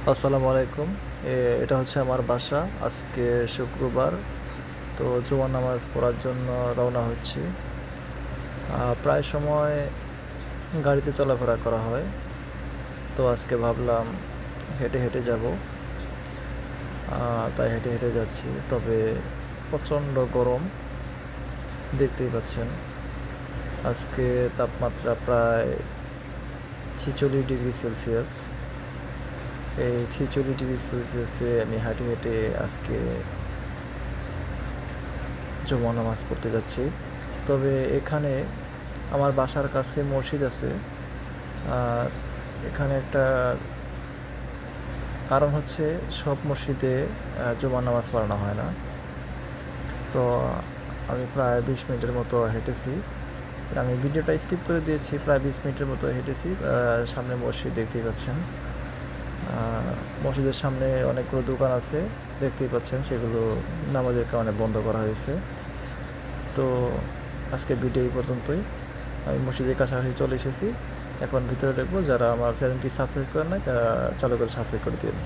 আসসালামু আলাইকুম। এটা হচ্ছে আমার বাসা। আজকে শুক্রবার। তো জুমার নামাজ পড়ার জন্য রওনা হচ্ছি। প্রায় সময় গাড়িতে চলাফেরা করা হয়। তো আজকে ভাবলাম হেঁটে হেঁটে যাব। তাই হেঁটে হেঁটে যাচ্ছি। তবে প্রচণ্ড গরম, দেখতেই পাচ্ছেন। আজকে তাপমাত্রা প্রায় 46 ডিগ্রি সেলসিয়াস। এই 46 ডিগ্রি সেলসিয়াসে আমি হেঁটে হেঁটে আজকে জুমার নামাজ পড়তে যাচ্ছি। তবে এখানে আমার বাসার কাছে মসজিদ আছে। আর এখানে একটা কারণ হচ্ছে, সব মসজিদে জুমার নামাজ পড়ানো হয় না। তো আমি প্রায় 20 মিনিটের মতো হেঁটেছি। আমি ভিডিওটা স্কিপ করে দিয়েছি। প্রায় 20 মিনিটের মতো হেঁটেছি। সামনে মসজিদ দেখতেই পাচ্ছেন। মসজিদের সামনে অনেকগুলো দোকান আছে, দেখতেই পাচ্ছেন। সেগুলো নামাজের কারণে বন্ধ করা হয়েছে। তো আজকে ভিডিও এই পর্যন্তই। আমি মসজিদের কাছাকাছি চলে এসেছি। এখন ভিতরে ঢুকবো। যারা আমার চ্যানেলটি সাবস্ক্রাইব করেন নাই, তারা চালু করে সাবস্ক্রাইব করে দিন।